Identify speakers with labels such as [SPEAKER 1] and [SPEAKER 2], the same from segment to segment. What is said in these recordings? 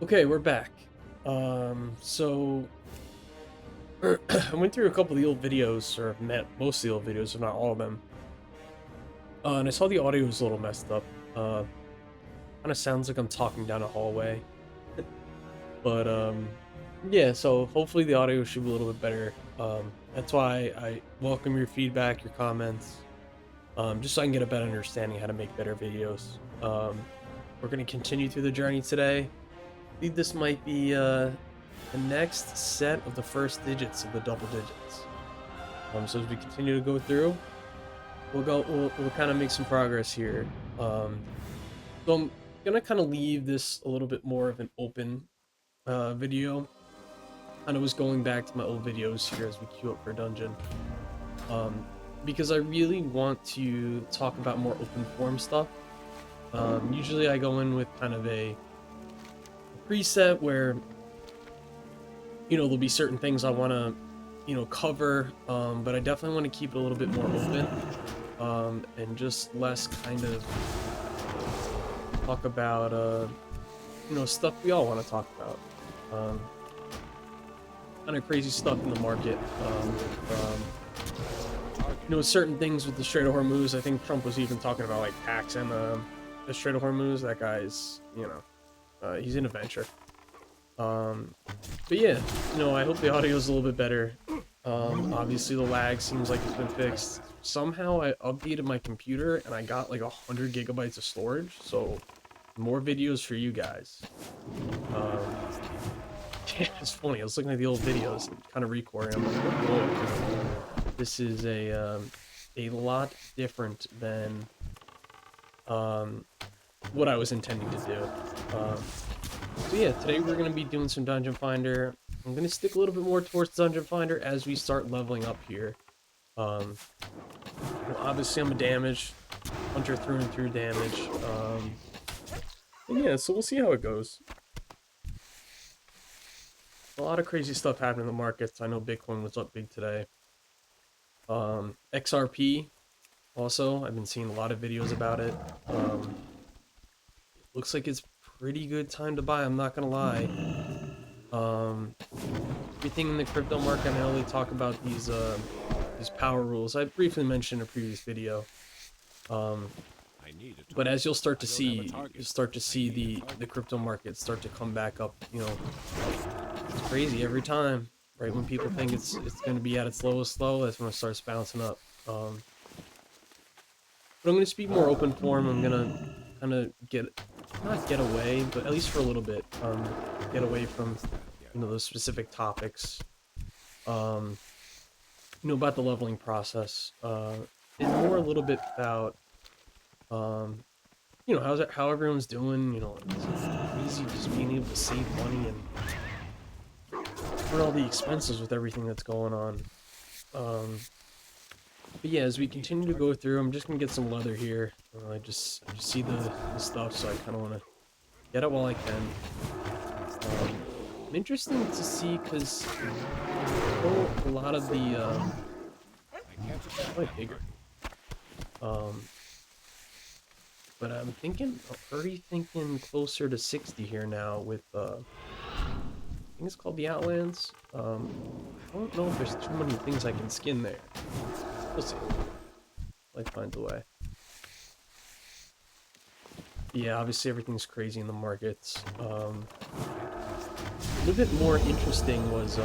[SPEAKER 1] Okay, we're back. So I went through a couple of the old videos, or met most of the old videos, if not all of them. And I saw the audio was a little messed up. Kind of sounds like I'm talking down a hallway. But yeah. So hopefully the audio should be a little bit better. That's why I welcome your feedback, your comments, just so I can get a better understanding how to make better videos. We're gonna continue through the journey today. I think this might be the next set of the first digits of the double digits. So as we continue to go through, we'll kind of make some progress here. So I'm gonna kind of leave this a little bit more of an open video. And I was going back to my old videos here as we queue up for dungeon. Um, because I really want to talk about more open form stuff. Usually I go in with kind of a preset where there'll be certain things I want to cover, but I definitely want to keep it a little bit more open, and just less kind of talk about stuff we all want to talk about, kind of crazy stuff in the market, certain things with the Strait of Hormuz. I think Trump was even talking about like tax and the Strait of Hormuz. That guy's he's in a venture. But yeah, I hope the audio is a little bit better. Obviously the lag seems like it's been fixed. Somehow I updated my computer and I got like 100 gigabytes of storage, so more videos for you guys. Um, yeah, it's funny. I was looking at the old videos and kind of recording. I'm like, oh boy, this is a lot different than what I was intending to do. So yeah, today we're going to be doing some Dungeon Finder. I'm going to stick a little bit more towards Dungeon Finder as we start leveling up here. Obviously I'm a damage hunter through and through damage. And yeah, so we'll see how it goes. A lot of crazy stuff happening in the markets. I know Bitcoin was up big today. XRP also, I've been seeing a lot of videos about it. Looks like it's pretty good time to buy, I'm not gonna lie. Everything in the crypto market, I know they talk about these power rules. I briefly mentioned in a previous video. But as you'll start to see, the crypto market start to come back up. It's crazy every time. Right when people think it's going to be at its lowest low, that's when it starts bouncing up. But I'm going to speak more open form. I'm going to kind of not get away, but at least for a little bit, get away from those specific topics. About the leveling process, and more a little bit about how everyone's doing. It's easy just being able to save money and cover all the expenses with everything that's going on. But yeah, as we continue to go through, I'm just gonna get some leather here. I just see the stuff, so I kind of want to get it while I can. Interesting to see because a lot of the probably bigger. But I'm already thinking closer to 60 here now with I think it's called the Outlands. I don't know if there's too many things I can skin there. We'll see. Life finds a way. Yeah, obviously everything's crazy in the markets. A little bit more interesting was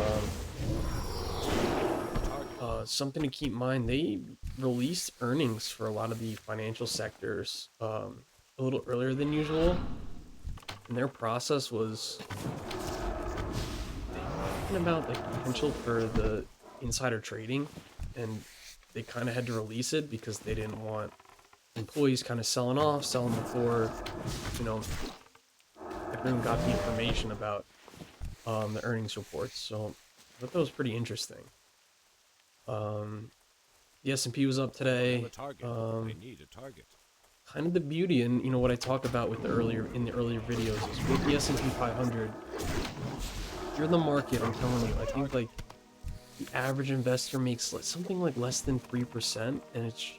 [SPEAKER 1] something to keep in mind. They released earnings for a lot of the financial sectors a little earlier than usual, and their process was talking about like potential for the insider trading, and they kind of had to release it because they didn't want employees kind of selling before everyone got the information about the earnings reports. So I thought that was pretty interesting. The S&P was up today. Kind of the beauty, and what I talk about with the earlier videos is with the S&P 500. If you're in the market, I'm telling you, I think like the average investor makes something like less than 3%, and it's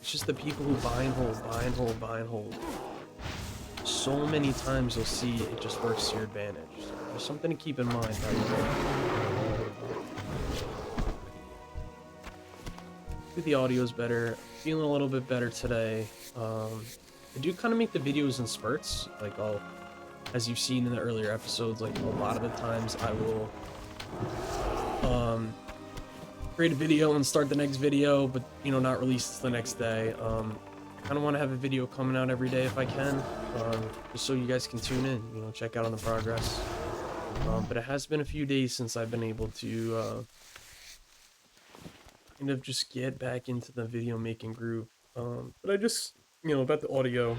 [SPEAKER 1] just the people who buy and hold, buy and hold, buy and hold so many times you'll see it just works to your advantage. So there's something to keep in mind. The audio is better. Feeling a little bit better today. I do kind of make the videos in spurts. Like as you've seen in the earlier episodes, like a lot of the times I will create a video and start the next video, but you know, not release the next day. Kind of want to have a video coming out every day if I can, just so you guys can tune in, you know, check out on the progress. But it has been a few days since I've been able to kind of just get back into the video making groove. But I just, you know, about the audio,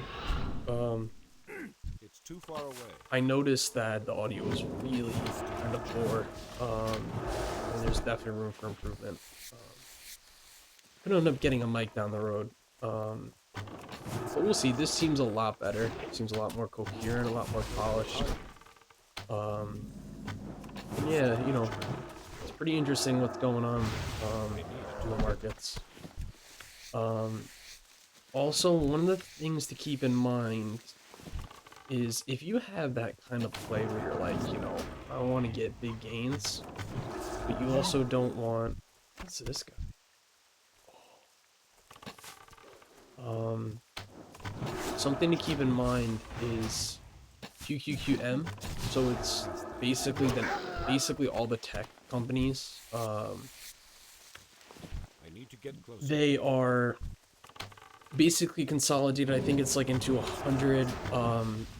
[SPEAKER 2] it's too far away.
[SPEAKER 1] I noticed that the audio was really kind of poor, and there's definitely room for improvement. I'm gonna end up getting a mic down the road. But we'll see. This seems a lot better. It seems a lot more coherent, a lot more polished. Yeah, you know, it's pretty interesting what's going on in the markets. Also, one of the things to keep in mind is if you have that kind of play where you're like, you know, I want to get big gains, but you also don't want... What's this guy? Something to keep in mind is QQQM. So it's basically all the tech companies.
[SPEAKER 2] I need to get closer.
[SPEAKER 1] They are basically consolidated. I think it's like into 100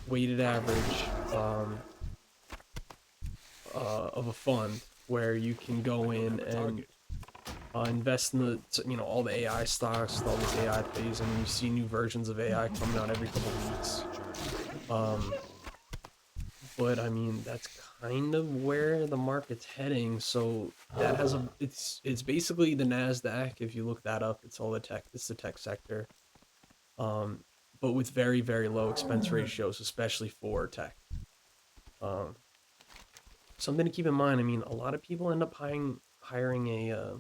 [SPEAKER 1] weighted average of a fund where you can go in and invest in the, you know, all the AI stocks, all these AI plays, and you see new versions of AI coming out every couple of weeks. But I mean, that's kind of where the market's heading. So that has a, it's basically the NASDAQ. If you look that up, it's all the tech. It's the tech sector. But with very, very low expense ratios, especially for tech. Something to keep in mind. I mean, a lot of people end up hiring a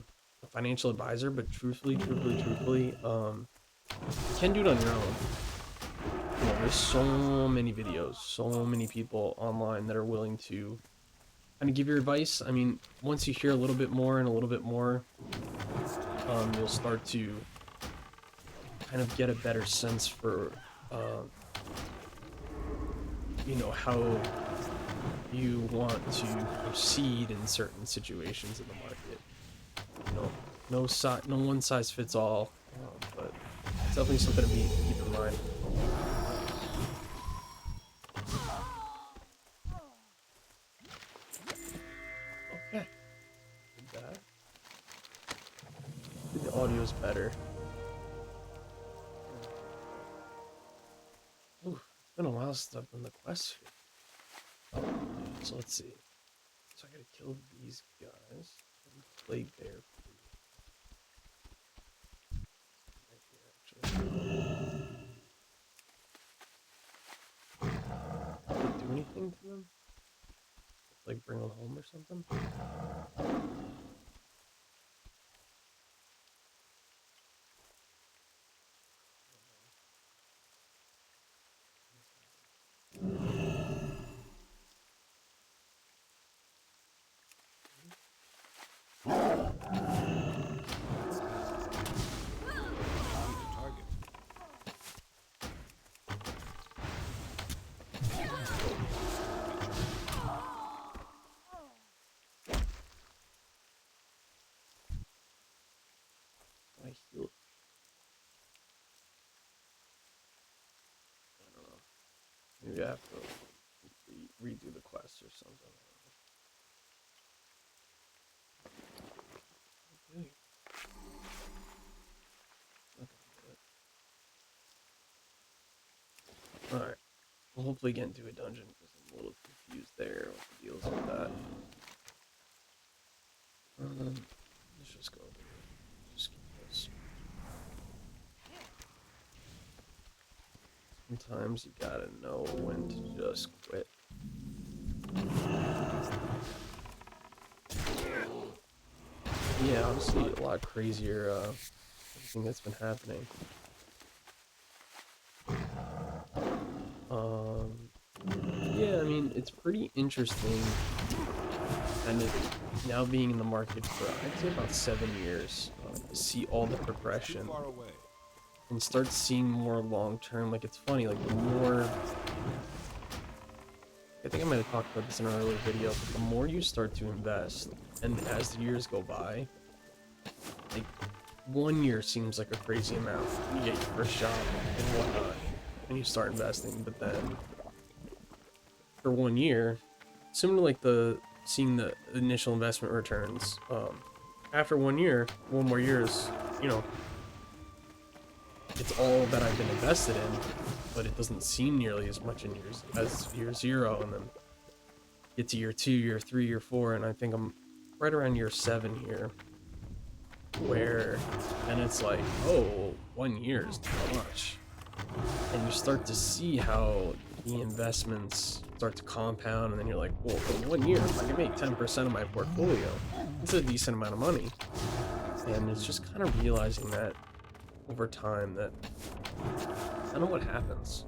[SPEAKER 1] financial advisor, but truthfully, you can do it on your own. You know, there's so many videos, so many people online that are willing to kind of give you advice. I mean, once you hear a little bit more and a little bit more, you'll start to kind of get a better sense for, you know, how you want to proceed in certain situations in the market. You know, no one size fits all, but it's definitely something to keep in mind. Okay, did that. The audio's better. Ooh, it's been a while since I've done the quest. So let's see. So I gotta kill these guys. Plague bear. Right here, actually. Did it do anything to them? Like bring them home or something? I heal. I don't know. Maybe I have to redo the quest or something. Okay. Alright. We'll hopefully get into a dungeon because I'm a little confused there what the deal is with that. Let's just go over here. Just keep this. Sometimes you gotta know when to just quit. Yeah, obviously a lot crazier everything that's been happening. I mean, it's pretty interesting, kind of now being in the market for, I'd say, about 7 years, to see all the progression and start seeing more long-term. Like, it's funny, like, the more, I think I might have talked about this in an earlier video, but the more you start to invest, and as the years go by, like, 1 year seems like a crazy amount. You get your first job and whatnot, and you start investing, but then for 1 year, similar to like seeing the initial investment returns, after 1 year, 1 more years, you know, it's all that I've been invested in, but it doesn't seem nearly as much in years as year 0, and then get to year 2, year 3, year 4, and I think I'm right around year 7 here, where then it's like, oh, 1 year is too much, and you start to see how the investments start to compound, and then you're like, well, in 1 year, if I can make 10% of my portfolio, it's a decent amount of money. And it's just kind of realizing that over time, that I don't know what happens.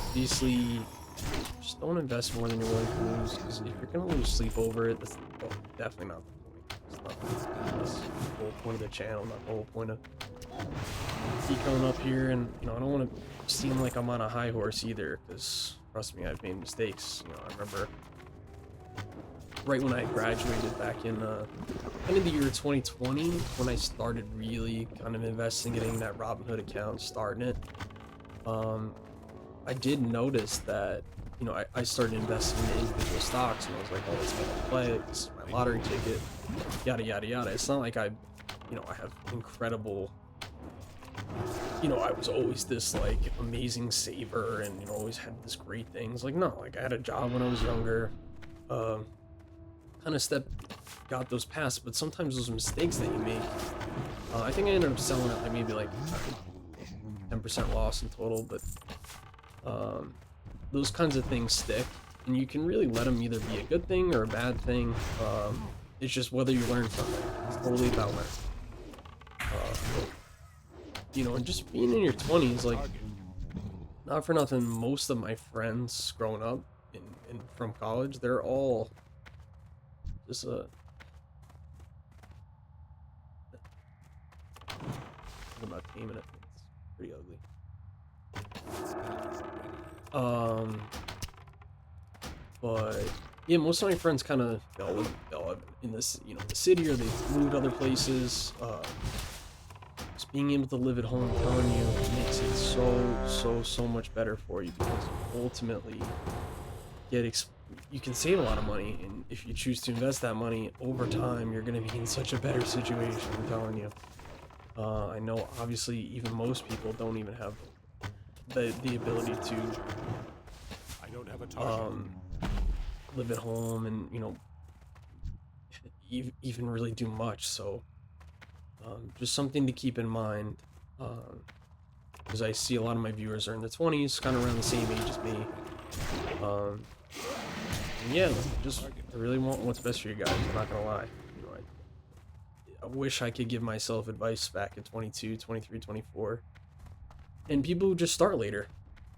[SPEAKER 1] Obviously, just don't invest more than you're willing to lose, because if you're gonna lose sleep over it, that's definitely not the point. That's the whole point of the channel, not the whole point of me coming up here. And you know, I don't want to seem like I'm on a high horse either, because trust me, I've made mistakes. You know, I remember right when I graduated back in end of the year 2020, when I started really kind of investing, getting that Robinhood account, starting it. I did notice that, you know, I started investing in individual stocks, and I was like, oh, it's gonna play, this is my lottery ticket, yada yada yada. It's not like I have incredible, you know, I was always this like amazing saver and, you know, always had this great things. Like, no, like I had a job when I was younger, kind of got those past, but sometimes those mistakes that you make, I think I ended up selling it like maybe like 10% loss in total, but those kinds of things stick, and you can really let them either be a good thing or a bad thing. It's just whether you learn from it. It's totally about learning. You know, and just being in your 20s, like, not for nothing, most of my friends growing up in from college, they're all just I'm about taming it. It's pretty ugly. But yeah, most of my friends kind of they'll in this, you know, the city, or they've moved other places. Just being able to live at home, I'm telling you, makes it so much better for you, because you ultimately you can save a lot of money, and if you choose to invest that money over time, you're going to be in such a better situation. I'm telling you. I know, obviously, even most people don't even have the ability to live at home and, you know, even really do much. So just something to keep in mind, because I see a lot of my viewers are in their 20s, kind of around the same age as me. And yeah, I really want what's best for you guys. I'm not gonna lie. You know, I wish I could give myself advice back at 22, 23, 24, and people who just start later.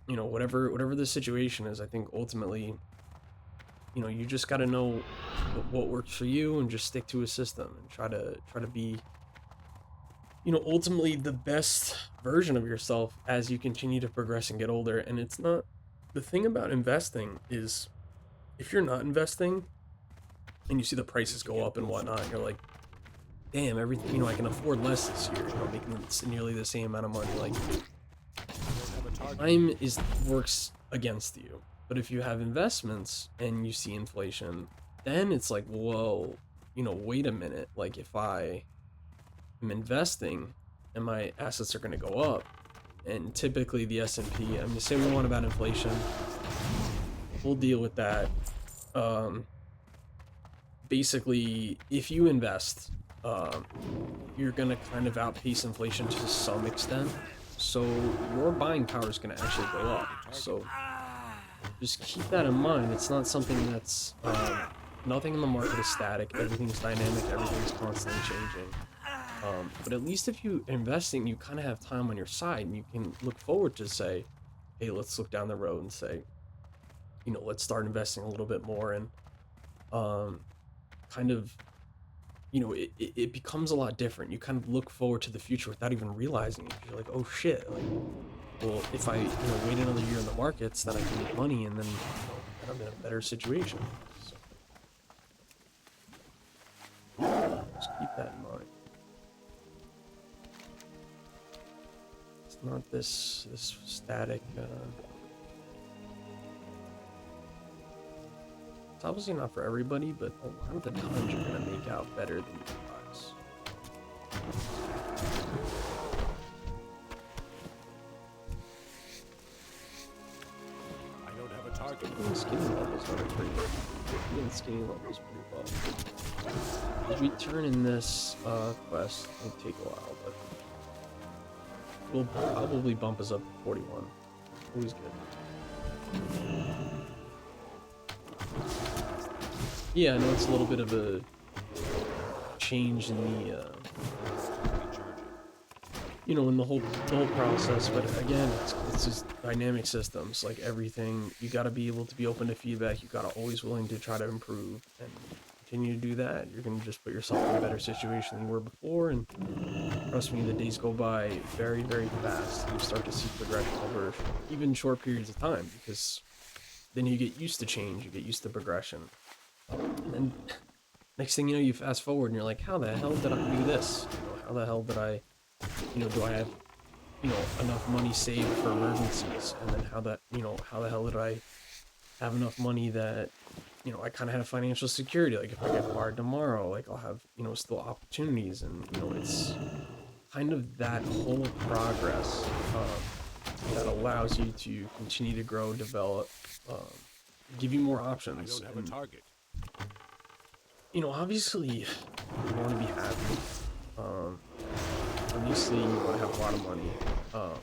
[SPEAKER 1] You know, whatever the situation is, I think ultimately, you know, you just got to know what works for you, and just stick to a system, and try to be, you know, ultimately the best version of yourself as you continue to progress and get older. And it's not, the thing about investing is, if you're not investing and you see the prices go up and whatnot, and you're like, damn, everything, you know, I can afford less this year, you know, making nearly the same amount of money. Like, time works against you. But if you have investments and you see inflation, then it's like, whoa, you know, wait a minute. Like, if I am investing and my assets are going to go up, and typically the S&P, I'm just saying, we want about inflation, we'll deal with that. Basically, if you invest, you're going to kind of outpace inflation to some extent. So your buying power is going to actually go up. So just keep that in mind. It's not something that's, nothing in the market is static. Everything's dynamic. Everything's constantly changing. But at least if you're investing, you kind of have time on your side, and you can look forward to, say, hey, let's look down the road and say, you know, let's start investing a little bit more, and um, kind of, you know, it becomes a lot different. You kind of look forward to the future without even realizing it. You're like, oh shit, like, well, if I, you know, wait another year in the markets, then I can make money, and then, you know, then I'm in a better situation. So just keep that in mind. It's not this static. It's obviously not for everybody, but a lot of the times you're gonna make out better than you realize.
[SPEAKER 2] I don't have a target.
[SPEAKER 1] Even skinny levels are pretty good. Even skinny levels pretty well. As we turn in this quest, it'll take a while, but we'll probably bump us up to 41. Always good. Yeah, I know it's a little bit of a change in the, you know, in the whole process, but again, it's just dynamic systems. Like everything, you got to be able to be open to feedback. You got to always willing to try to improve and continue to do that. You're gonna just put yourself in a better situation than you were before, and trust me, the days go by very, very fast. You start to see progression over even short periods of time, because then you get used to change, you get used to progression. And then next thing you know, you fast forward and you're like, how the hell did I do this? You know, how the hell did I, you know, do I have, you know, enough money saved for emergencies? And then how the hell did I have enough money that, you know, I kind of have financial security? Like if I get fired tomorrow, like I'll have, you know, still opportunities. And, you know, it's kind of that whole progress that allows you to continue to grow, develop, give you more options.
[SPEAKER 2] I don't have a target.
[SPEAKER 1] You know, obviously, you want to be happy. Obviously, you want to have a lot of money. But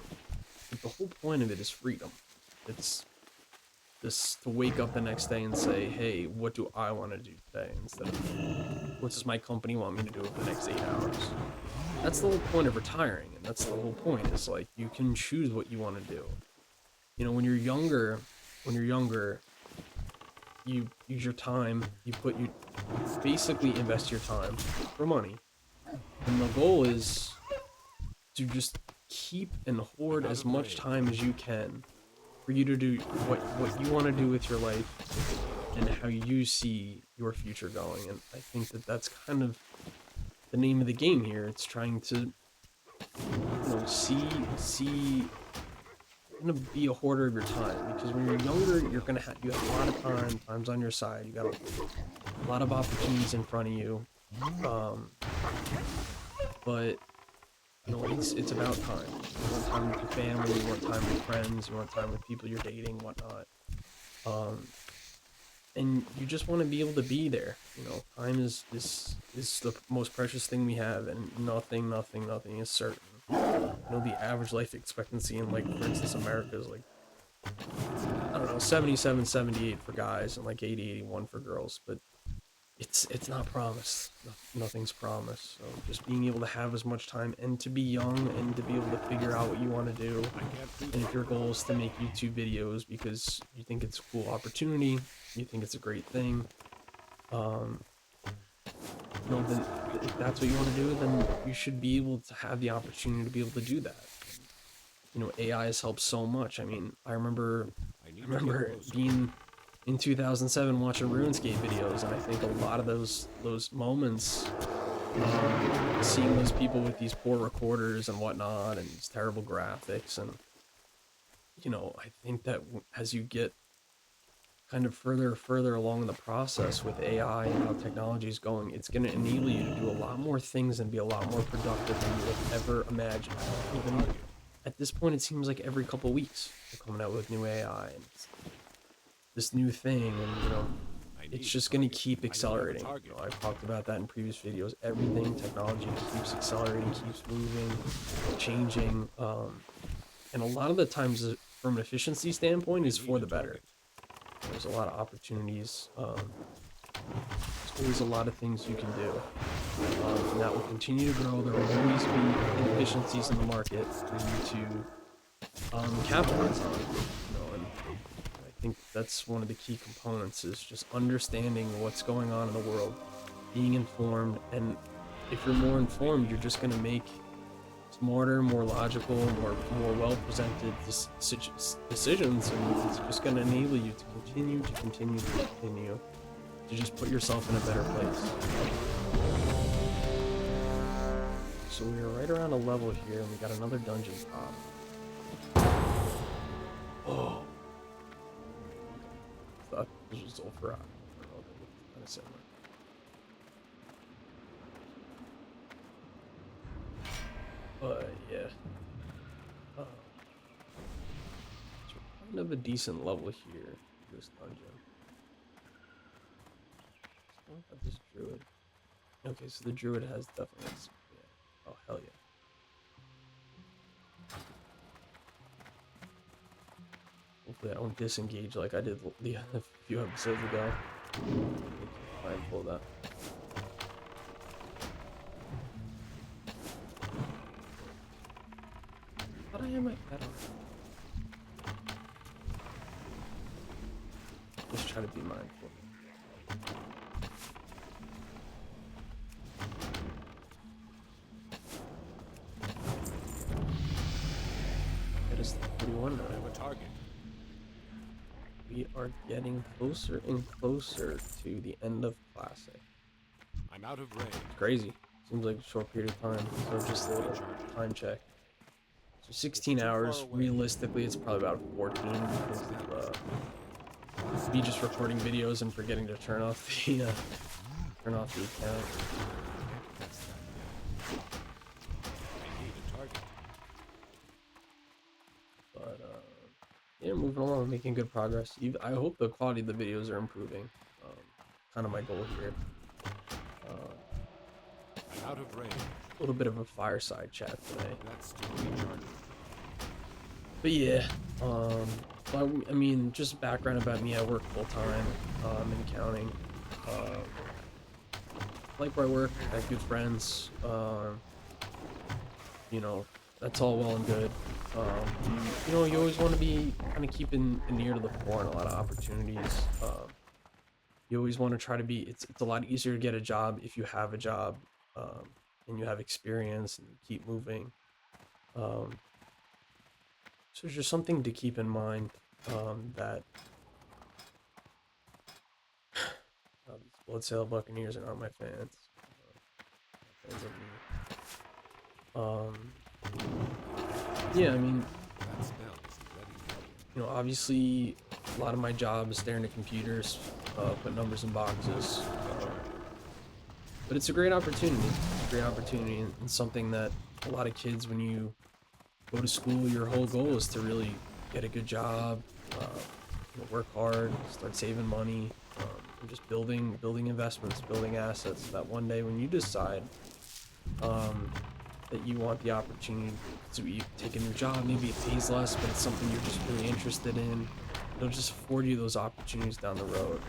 [SPEAKER 1] the whole point of it is freedom. It's just to wake up the next day and say, hey, what do I want to do today? Instead of, what does my company want me to do over the next 8 hours? That's the whole point of retiring, and that's the whole point. Is like, you can choose what you want to do. You know, when you're younger, you use your time, you basically invest your time for money. And the goal is to just keep and hoard as much time as you can for you to do what you want to do with your life and how you see your future going. And I think that that's kind of the name of the game here. It's trying to, you know, see gonna be a hoarder of your time, because when you're younger, you have a lot of time. Time's on your side. You got a lot of opportunities in front of you. But you know, it's about time. You want time with your family. You want time with friends. You want time with people you're dating, whatnot. And you just want to be able to be there. You know, time is the most precious thing we have, and nothing is certain. You know, the average life expectancy in, like, for instance, America is like, I don't know, 77, 78 for guys and like 80, 81 for girls, but it's not promised. Nothing's promised. So just being able to have as much time and to be young and to be able to figure out what you want to do. And if your goal is to make YouTube videos because you think it's a cool opportunity, you think it's a great thing, you know, then if that's what you want to do, then you should be able to have the opportunity to be able to do that. You know, AI has helped so much. I mean, I remember being in 2007 watching RuneScape videos, and I think a lot of those moments, seeing those people with these poor recorders and whatnot, and these terrible graphics, and you know, I think that as you get kind of further along in the process with AI and how technology is going, it's going to enable you to do a lot more things and be a lot more productive than you would ever imagine. Even at this point, it seems like every couple weeks they're coming out with new AI and it's this new thing, and you know, it's just going to keep accelerating. You know, I've talked about that in previous videos. Everything, technology keeps accelerating, keeps moving, changing, and a lot of the times, from an efficiency standpoint, is for the better. There's a lot of opportunities. There's always a lot of things you can do, and that will continue to grow. There will always be inefficiencies in the market for you to capitalize on, and I think that's one of the key components is just understanding what's going on in the world, being informed, and if you're more informed, you're just gonna make smarter, more logical, more well-presented decisions, and it's just gonna enable you to continue to just put yourself in a better place. So we are right around a level here, and we got another dungeon pop. Oh. Thought this was Zul'Farrak. I don't know, they look kind of similar. But yeah. So kind of a decent level here, this dungeon. Still have this druid. Okay, so the druid has definitely, yeah. Oh hell yeah. Hopefully I don't disengage like I did a few episodes ago. Mindful of that. Thought I had my pet on. Just try to be mindful. It is 31 now.
[SPEAKER 2] I have a target.
[SPEAKER 1] We are getting closer and closer to the end of Classic.
[SPEAKER 2] I'm out of range.
[SPEAKER 1] It's crazy. Seems like a short period of time. So just a little time check. So 16 hours. Realistically, it's probably about 14 because of me just recording videos and forgetting to turn off the account.
[SPEAKER 2] I need a target.
[SPEAKER 1] But yeah, moving along, making good progress. I hope the quality of the videos are improving. Kind of my goal here.
[SPEAKER 2] I'm out of range.
[SPEAKER 1] A little bit of a fireside chat today.
[SPEAKER 2] That's still recharging.
[SPEAKER 1] But yeah, I mean, just background about me. I work full time in accounting. Like where I work, I have good friends. You know, that's all well and good. You know, you always want to be kind of keeping an ear to the floor in a lot of opportunities. You always want to try to be. It's a lot easier to get a job if you have a job, and you have experience and you keep moving. So it's just something to keep in mind, that these Bloodsail Buccaneers are not my fans. Fans of me. Yeah, I mean,
[SPEAKER 2] That spell isn't ready.
[SPEAKER 1] you know, obviously a lot of my job is staring at computers, put numbers in boxes. But it's a great opportunity. It's a great opportunity, and something that a lot of kids, when you go to school, your whole goal is to really get a good job, you know, work hard, start saving money, and just building investments, building assets, so that one day when you decide that you want the opportunity to take a new job, maybe it pays less, but it's something you're just really interested in, it'll just afford you those opportunities down the road.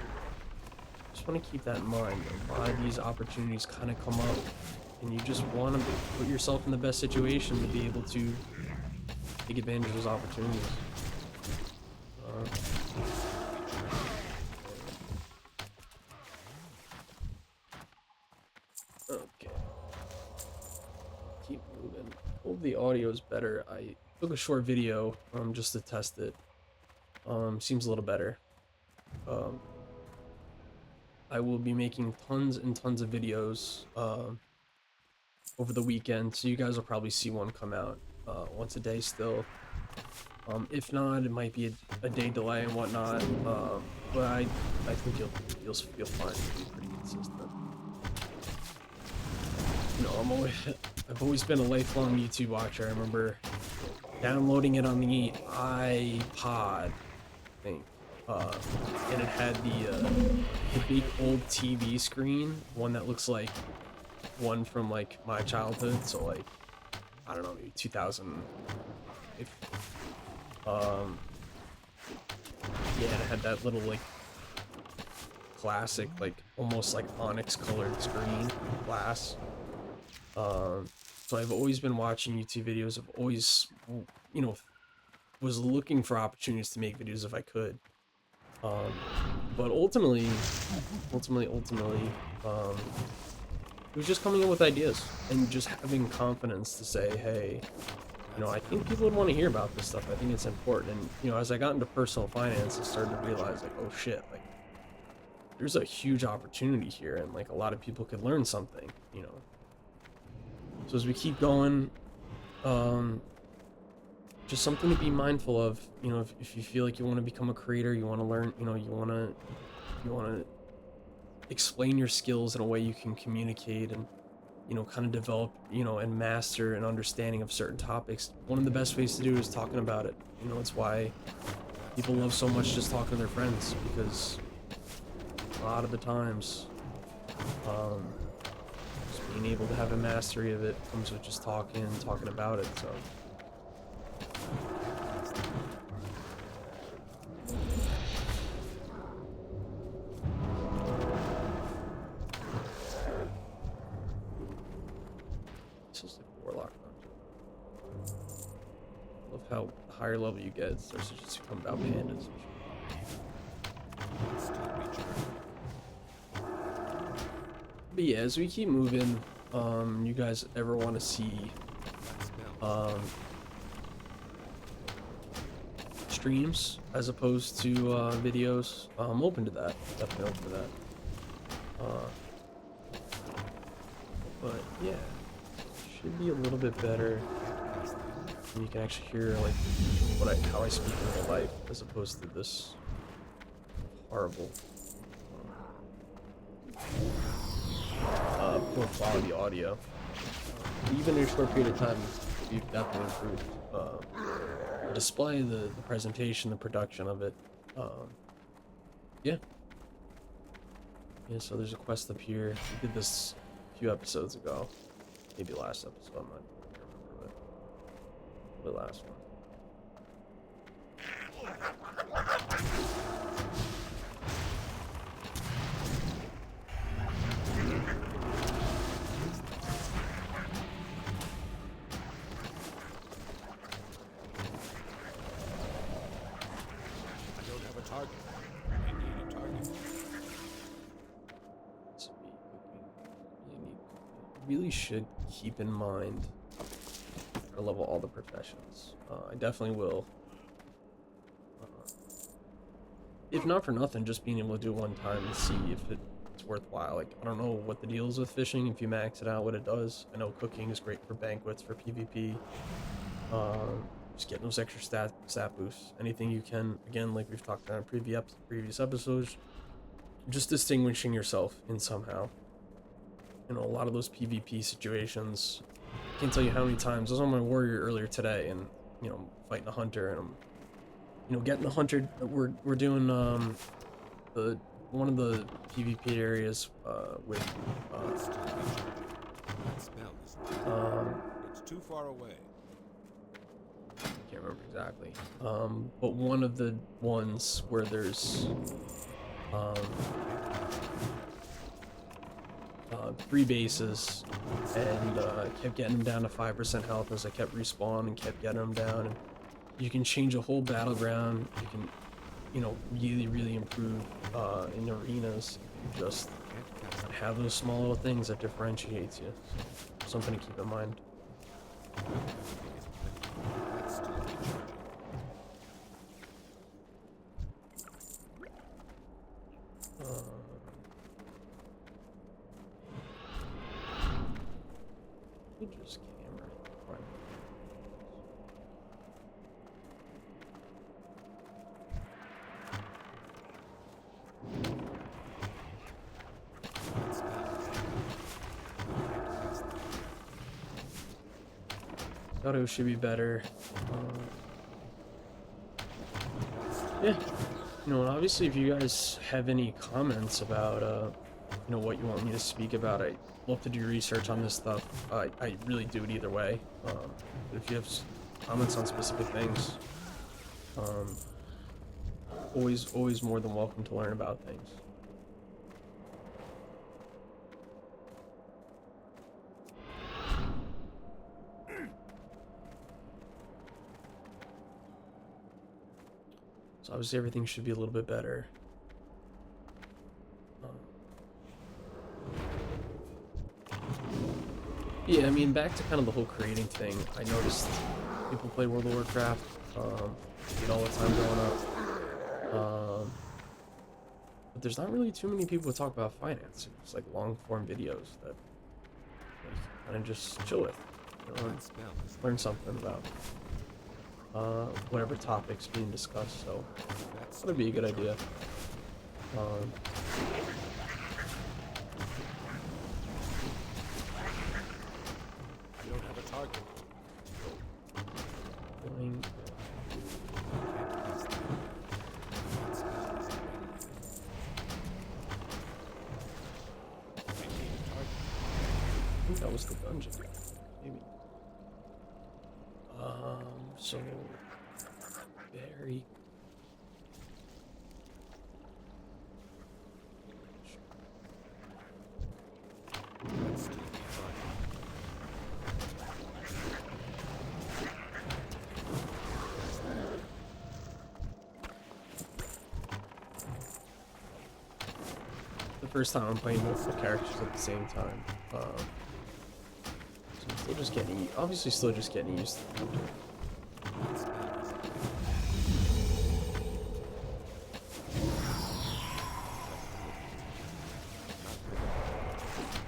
[SPEAKER 1] Just want to keep that in mind. A lot of these opportunities kind of come up, and you just want to put yourself in the best situation to be able to take advantage of those opportunities. Okay. Keep moving. Hope the audio is better. I took a short video just to test it. Seems a little better. I will be making tons and tons of videos over the weekend, so you guys will probably see one come out once a day still. If not, it might be a day delay and whatnot, but I think you'll find it be pretty consistent. You know, I've always been a lifelong YouTube watcher. I remember downloading it on the iPod, I think. And it had the big old TV screen, one that looks like one from like my childhood, so like I don't know, maybe 2000. Yeah, and it had that little like classic, like almost like onyx colored screen glass. So I've always been watching YouTube videos. I've always, you know, was looking for opportunities to make videos if I could. Um, but ultimately, um, it was just coming in with ideas and just having confidence to say, hey, you know, I think people would want to hear about this stuff. I think it's important. And, you know, as I got into personal finance, I started to realize, like, oh shit, like, there's a huge opportunity here, and like a lot of people could learn something, you know. So as we keep going, um, just something to be mindful of, you know, if you feel like you want to become a creator, you want to learn, you know, you want to explain your skills in a way you can communicate and, you know, kind of develop, you know, and master an understanding of certain topics. One of the best ways to do is talking about it. You know, it's why people love so much just talking to their friends, because a lot of the times, um, just being able to have a mastery of it comes with just talking about it. So this is like a warlock dungeon. Love how the higher level you get, it starts to just become about pandas. But yeah, as we keep moving, you guys ever want to see um, streams as opposed to videos? I'm open to that. Definitely open to that. But yeah, should be a little bit better. And you can actually hear like how I speak in real life as opposed to this horrible poor quality audio. Even in a short period of time, we've definitely improved the display, the presentation, the production of it. Yeah. Yeah, so there's a quest up here. We did this a few episodes ago. Maybe last episode, I'm not remember, but the last one.
[SPEAKER 2] I don't have a target. I need a target.
[SPEAKER 1] Let's be cooking. Really should keep in mind to level all the professions. I definitely will. If not for nothing, just being able to do it one time and see if it's worthwhile. Like, I don't know what the deal is with fishing, if you max it out, what it does. I know cooking is great for banquets, for PvP. Just getting those extra stat boosts. Anything you can, again, like we've talked about in previous episodes, just distinguishing yourself in somehow. You know, a lot of those PvP situations, I can't tell you how many times. I was on my warrior earlier today and, you know, fighting a hunter, and I'm, you know, getting the hunter. We're doing the one of the PvP areas with
[SPEAKER 2] That smell is it's too far away.
[SPEAKER 1] I can't remember exactly. But one of the ones where there's 3 bases, and kept getting them down to 5% health as I kept respawning and kept getting them down. And you can change a whole battleground. You can, you know, really improve in arenas. You just have those small little things that differentiates you. So, something to keep in mind.
[SPEAKER 2] Let's still be charging.
[SPEAKER 1] Just camera. Right. Auto should be better. Yeah, you know, and obviously, if you guys have any comments about, you know, what you want me to speak about, I love to do research on this stuff. I really do it either way. But if you have comments on specific things, um, always more than welcome to learn about things. obviously everything should be a little bit better. Yeah, I mean, back to kind of the whole creating thing. I noticed people play World of Warcraft, get all the time going up. But there's not really too many people who talk about finance. It's like long form videos that you kind of just chill with. You know, and learn something about whatever topics being discussed. So that'd be a good idea.
[SPEAKER 2] I don't have a target.
[SPEAKER 1] Going- I think that was the dungeon. Maybe. So very the first time I'm playing multiple characters at the same time. So I'm still just getting, obviously still just getting used to it.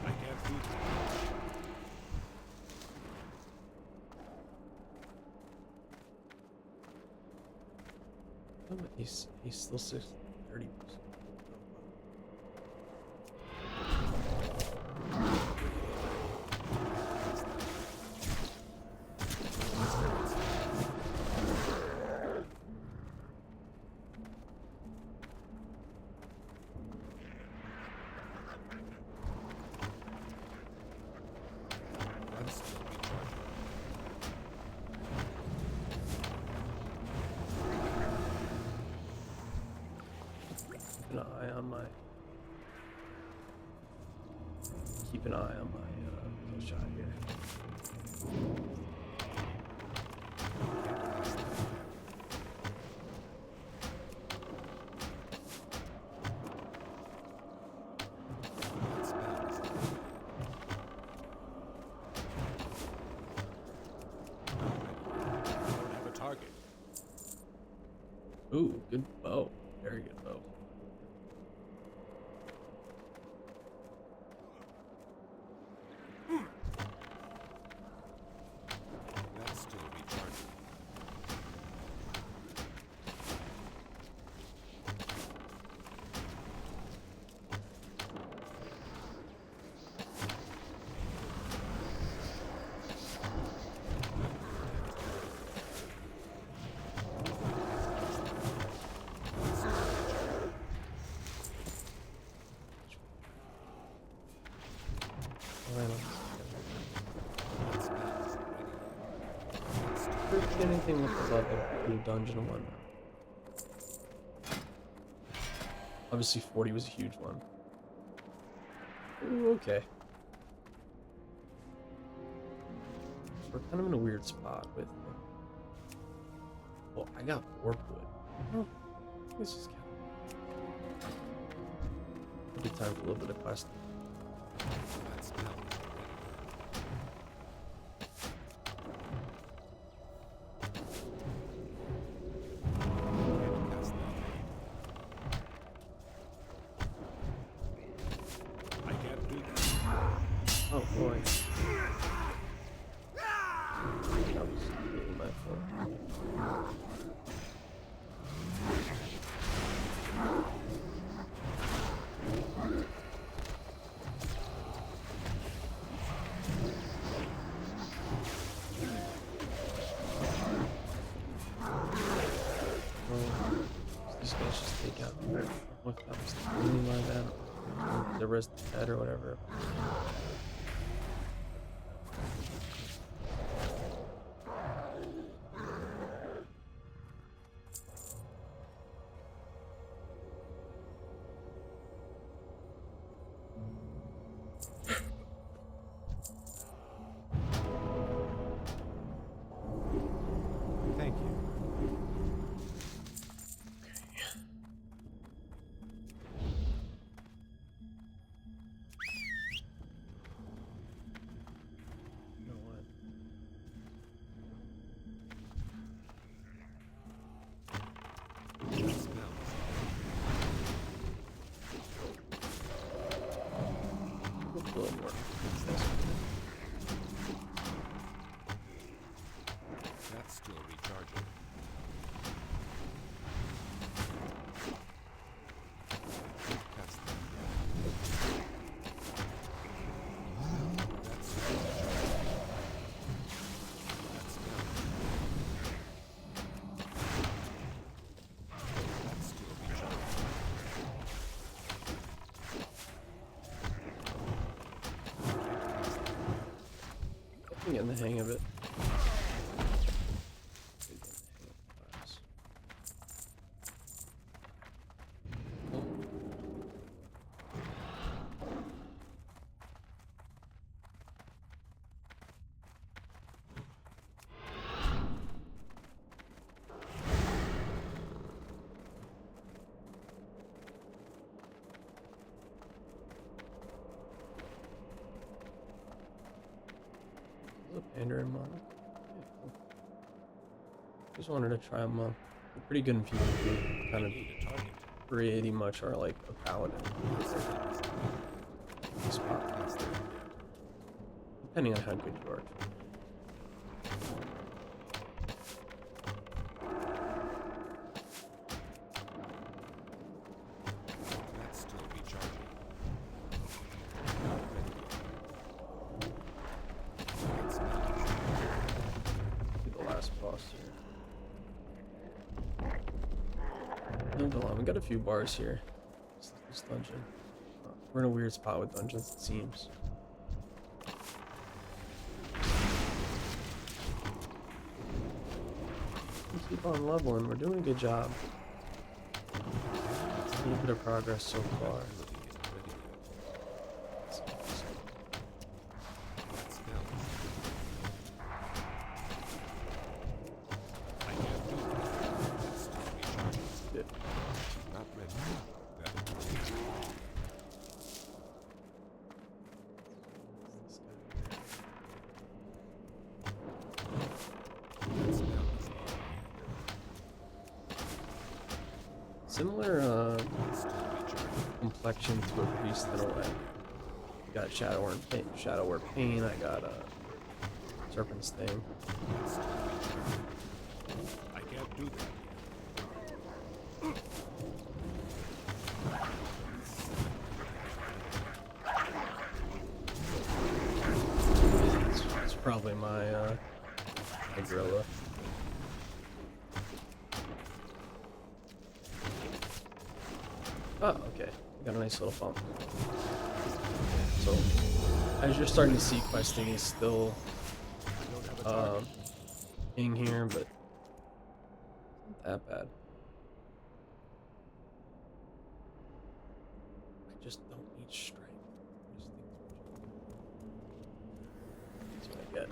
[SPEAKER 2] I can't do that.
[SPEAKER 1] Oh, but he's still 630.
[SPEAKER 2] I'm still recharging.
[SPEAKER 1] Keep an eye on my kill shot here.
[SPEAKER 2] I don't have a target.
[SPEAKER 1] Ooh, good bow. Very good bow.
[SPEAKER 2] That's still recharging.
[SPEAKER 1] Anything with the new dungeon and whatnot. Obviously 40 was a huge one. Ooh, okay. We're kind of in a weird spot with... Well, I got warp wood. Oh, this is kind of... a good time for a little bit of questing.
[SPEAKER 2] That spell is ready. Can't cast that. I can't do that.
[SPEAKER 1] Oh boy. That was really my fault. These guys just take out what that was really my bad. The rest dead or whatever.
[SPEAKER 2] Thank you.
[SPEAKER 1] Okay. getting the hang of it. Pander and Mon. Just wanted to try them. They're pretty good in PvP. Kind of
[SPEAKER 2] Need a target.
[SPEAKER 1] pretty much are like a paladin. Spot. Depending on how good you are.
[SPEAKER 2] That's still recharging.
[SPEAKER 1] Be the last boss here. Uldaman, we got a few bars here. This dungeon. We're in a weird spot with dungeons, it seems. We keep on leveling. We're doing a good job. A little bit of progress so far. Similar complexion to a priest in a way. Got Shadow or Pain. I got Serpent Sting.
[SPEAKER 2] I can't do that.
[SPEAKER 1] It's probably my gorilla. Oh, okay. Got a nice little bump. So, as you're starting to see, questing is still in here, but not that bad. I just don't need strength. I just think that's what I get.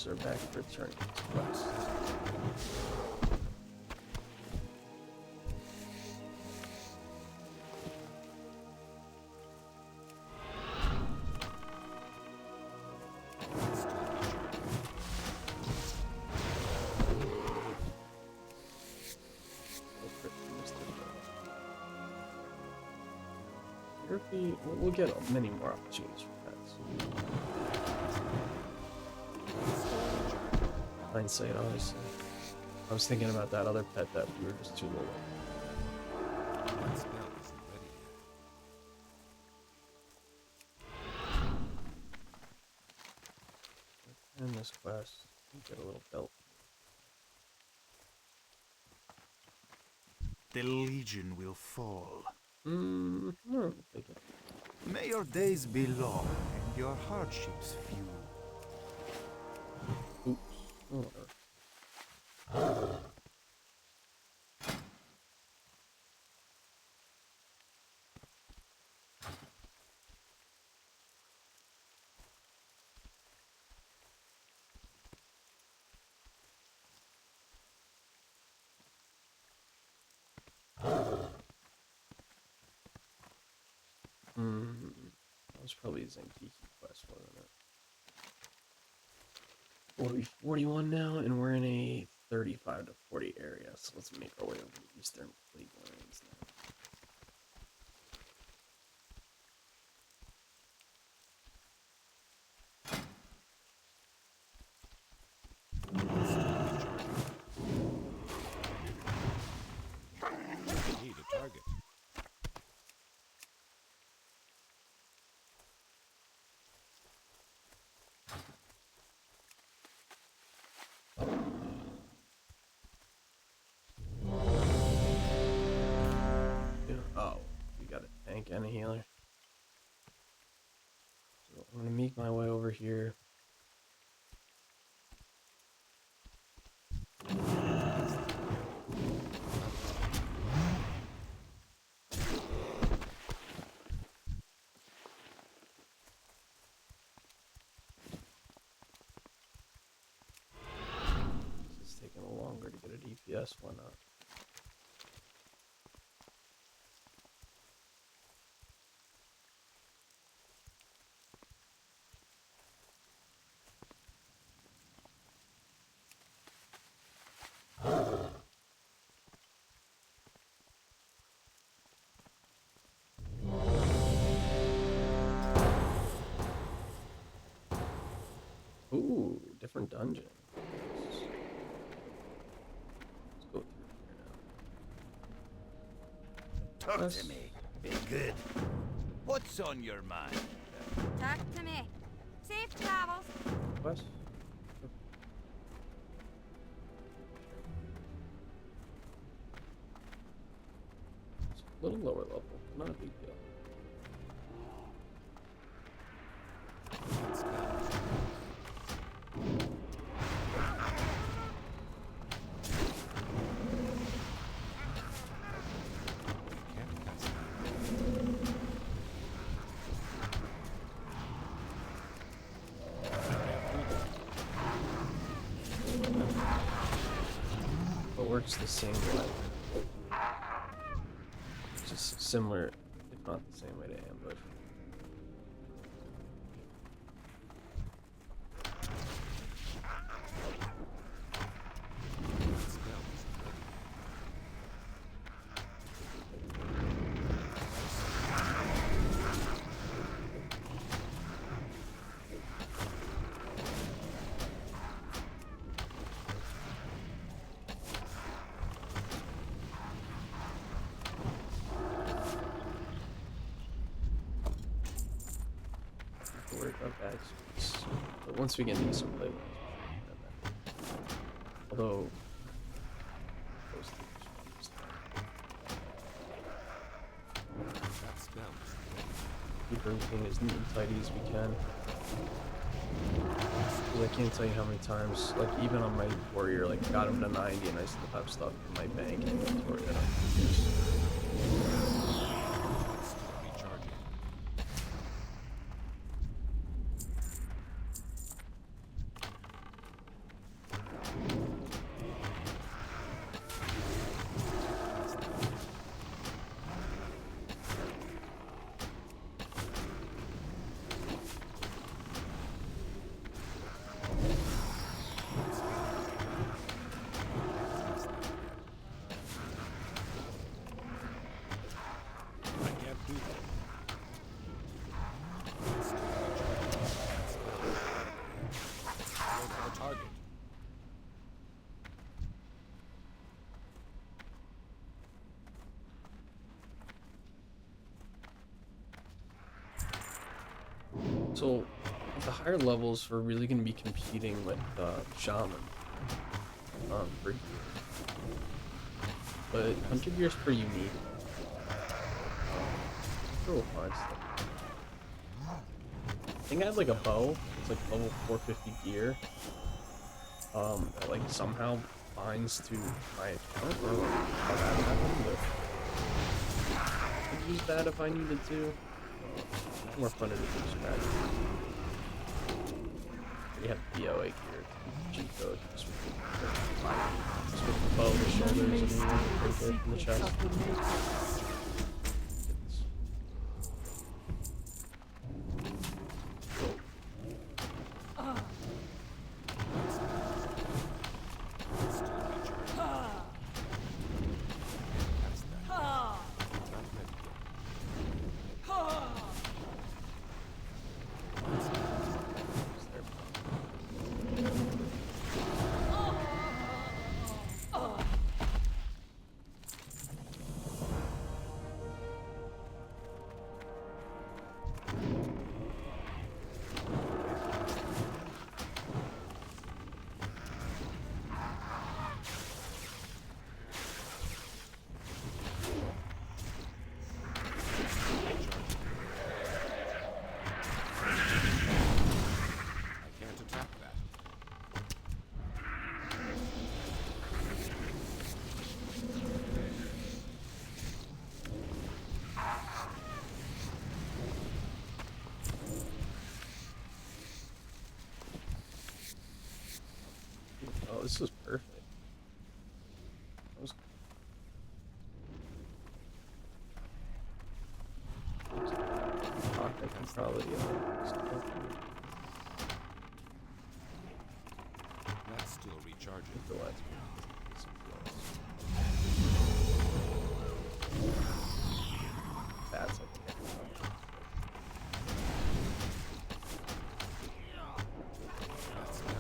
[SPEAKER 1] Are back for returning to quest. We'll get many more opportunities for pets. Hindsight, honestly. I was thinking about that other pet that we were just too low.
[SPEAKER 2] That spell isn't ready yet.
[SPEAKER 1] And this quest, get a little belt.
[SPEAKER 3] The Legion will fall.
[SPEAKER 1] No, take it.
[SPEAKER 3] May your days be long and your hardships few.
[SPEAKER 1] Oops. Oh, that was probably a Zenkiki quest, wasn't it? 41 now, and we're in a 35 to 40 area, so let's make our way over to Eastern Plague Lands now. and a healer. So I'm gonna make my way over here. It's taking a little longer to get a DPS, why not? Ooh, different dungeon. Let's go through here now.
[SPEAKER 3] Talk
[SPEAKER 1] Yes.
[SPEAKER 3] to me. Be good. What's on your mind?
[SPEAKER 4] Talk to me. Safe travels.
[SPEAKER 1] Quest? It's a little lower level, but not a big deal.
[SPEAKER 2] Can't pass that.
[SPEAKER 1] But works the same way. Just similar, if not the same way to ambush. Don't worry about that. But once we get into some play, although those things
[SPEAKER 2] That spell is
[SPEAKER 1] keep everything as neat and tidy as we can. Because I can't tell you how many times, like even on my warrior, like got him to 90 and I still have stuff in my bank inventory that I can use.
[SPEAKER 2] still recharging. I can't do that. Still recharging. That spell. Look for the target.
[SPEAKER 1] So, at the higher levels, we're really going to be competing with Shaman for gear. But Hunter gear is pretty unique. Sure we'll find stuff. I think I have like a bow. It's like level 450 gear. That like somehow binds to my account. I don't know how that happened, but I could use that if I needed to. More fun to do strategy. We have BOA gear, cheat code, just with the bow, the shoulders, and the trinket, and the chest.
[SPEAKER 2] Still recharging. That's that. It's not ready yet.
[SPEAKER 1] quality of it.
[SPEAKER 5] That's still recharging.
[SPEAKER 1] That's like
[SPEAKER 5] That's down.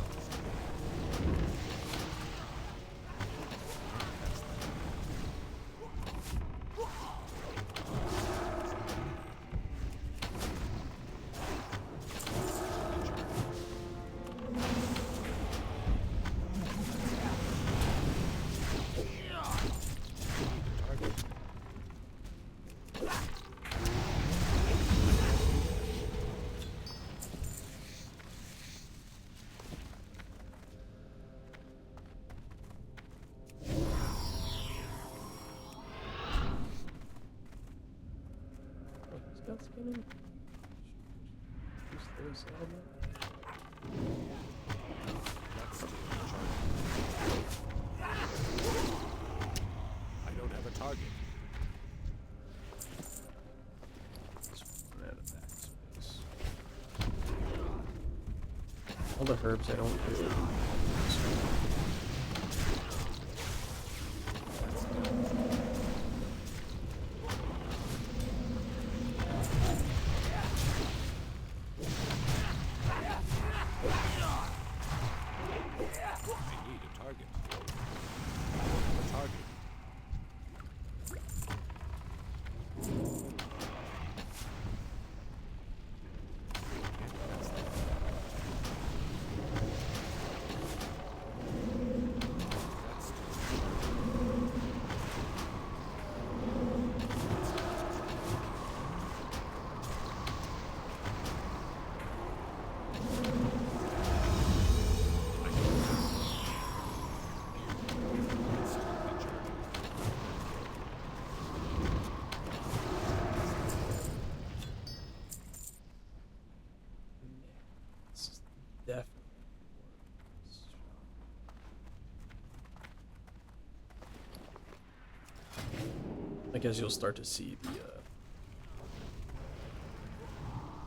[SPEAKER 1] That's getting.
[SPEAKER 5] That's still recharging. I don't have a target.
[SPEAKER 1] All the herbs I don't do.
[SPEAKER 5] I need a target. A target.
[SPEAKER 1] Definitely. I guess you'll start to see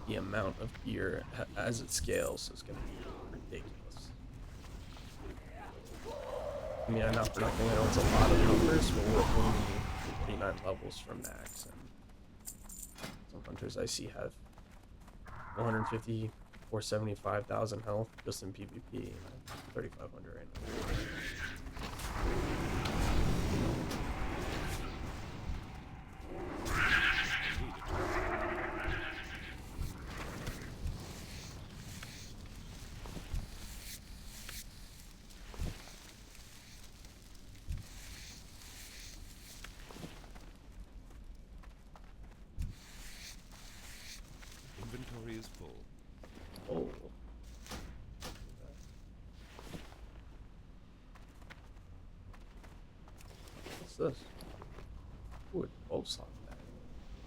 [SPEAKER 1] the amount of gear as it scales is going to be ridiculous. I mean, I'm not for nothing. I know it's a lot of numbers, but we're only 49 levels from max, and some hunters I see have 150 or 75,000 health just in PvP, and 3,500 right now.
[SPEAKER 5] Inventory is full.
[SPEAKER 1] Oh. What's this? Ooh, it's pulse on that.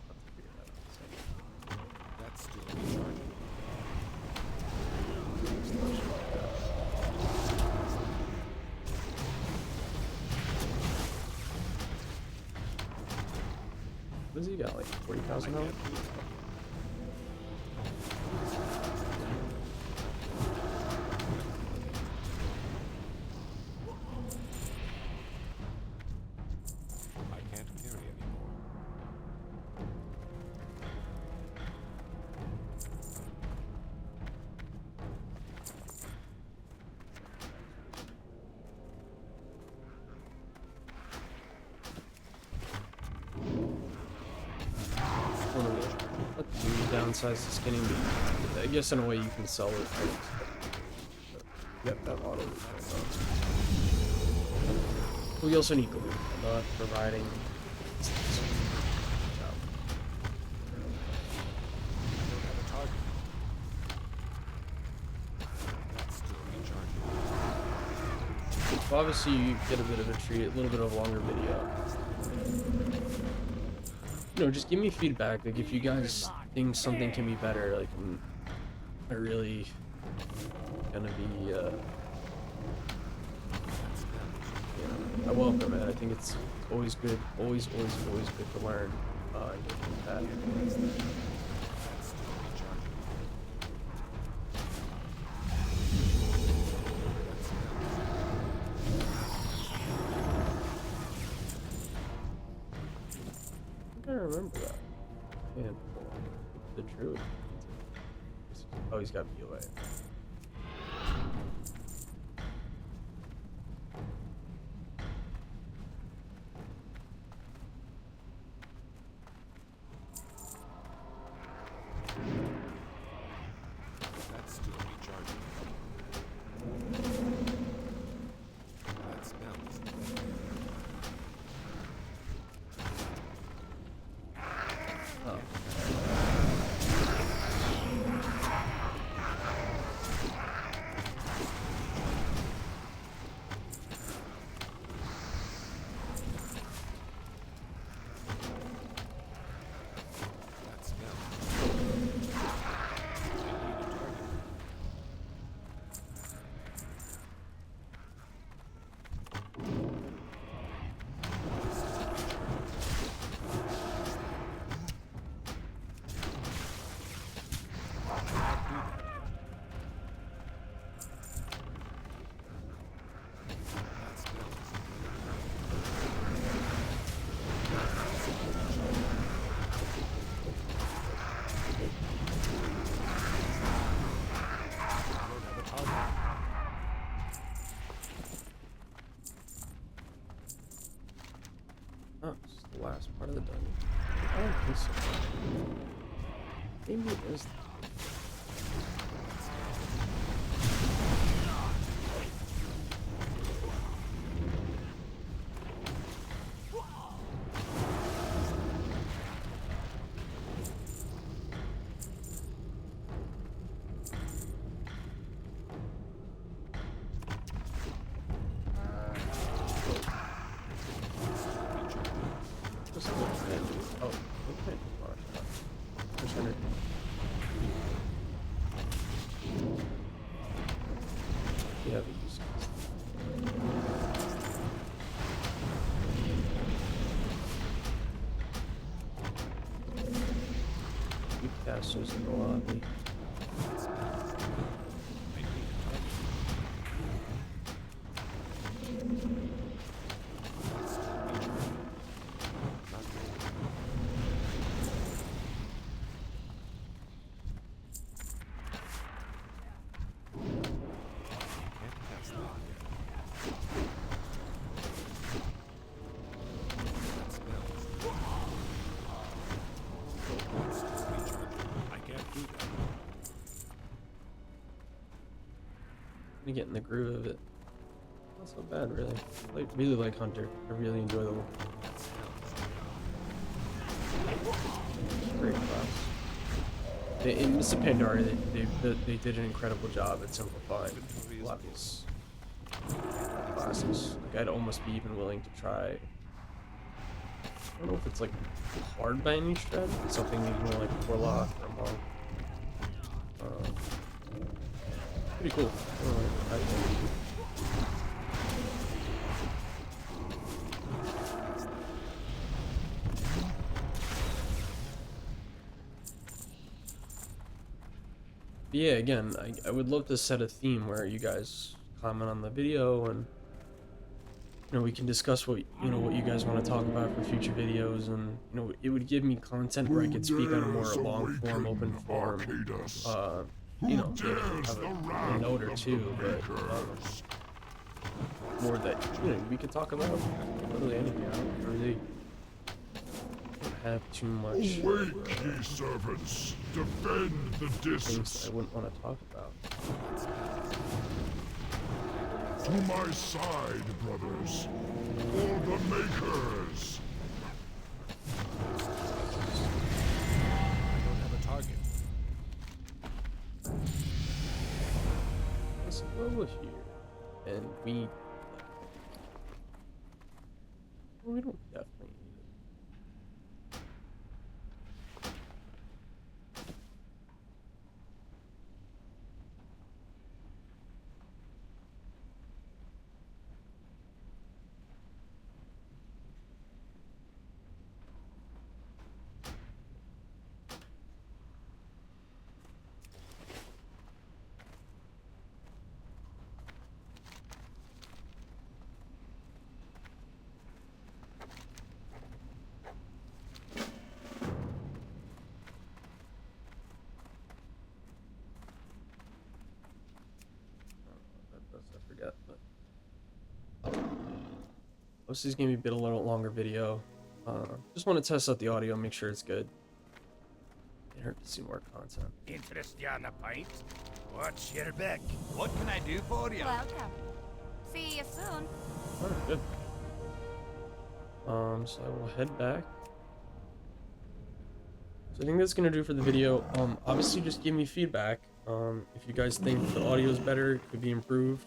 [SPEAKER 1] I'll have to figure that out in a second.
[SPEAKER 5] That's still recharging.
[SPEAKER 1] What has he got, like 40,000 health?
[SPEAKER 5] I can't carry anymore.
[SPEAKER 1] One of the downsize the skinning, but I guess in a way you can sell it. Get that auto. We also need glue, not providing.
[SPEAKER 5] I don't have a target. That's still recharging.
[SPEAKER 1] Well, obviously you get a bit of a treat, a little bit of a longer video. You know, just give me feedback. Like if you guys think something can be better, like I really gonna be. I welcome it. I think it's always good, always good to learn and get feedback.
[SPEAKER 5] That's still recharging.
[SPEAKER 1] remember that. And the druid. Oh, he's got BOA.
[SPEAKER 5] That's still recharging. That smells.
[SPEAKER 1] Oh.
[SPEAKER 5] That smells.
[SPEAKER 1] Oh, it's just the last part of the dungeon. I don't think so. Maybe it is. Oh, okay. There's 100. Yeah, the use you casters in the lobby. To get in the groove of it. Not so bad, really. I really like Hunter. I really enjoy the great class. In Mr. Pandora, they did an incredible job at simplifying a lot of these classes. Like, I'd almost be even willing to try. I don't know if it's like hard by any stretch, but something maybe more like Warlock or Monk. Pretty cool. I think. But yeah, again, I would love to set a theme where you guys comment on the video and we can discuss what what you guys want to talk about for future videos, and it would give me content where I could speak on a more long form, open form. Maybe have a note or two, but more that we could talk about literally anything. I don't really have too much
[SPEAKER 6] Awake, ye servants! Defend the
[SPEAKER 1] things
[SPEAKER 6] discs!
[SPEAKER 1] I wouldn't want to talk about.
[SPEAKER 6] To my side, brothers! For the makers!
[SPEAKER 5] I don't have a target.
[SPEAKER 1] Let's go here, and we don't definitely need it. This is gonna be a little longer video. Just want to test out the audio, make sure it's good. Can't hurt to see more content.
[SPEAKER 7] Interest you on a pint? What's your
[SPEAKER 3] Beck, what can I do for you?
[SPEAKER 4] Welcome. See you soon.
[SPEAKER 1] Alright, good. So I will head back. So I think that's gonna do for the video. Obviously just give me feedback. If you guys think the audio is better, it could be improved.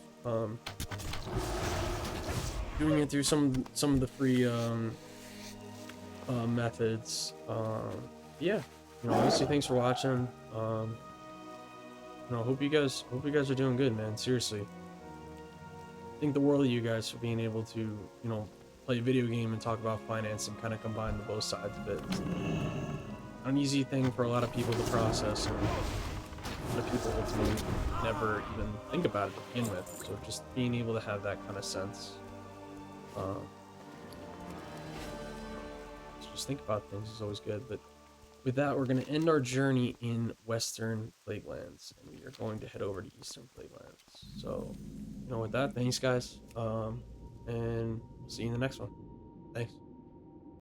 [SPEAKER 1] Doing it through some of the free methods. Yeah, you know, obviously thanks for watching. You know, hope you guys are doing good, man. Seriously, think the world of you guys for being able to, you know, play a video game and talk about finance and kind of combine the both sides of it. It's an easy thing for a lot of people to process, and a lot of people ultimately never even think about it to begin with. So just being able to have that kind of sense, just think about things is always good. But with that, we're going to end our journey in Western Plaguelands, and we are going to head over to Eastern Plaguelands. So, you know, with that, thanks guys, and see you in the next one. Thanks.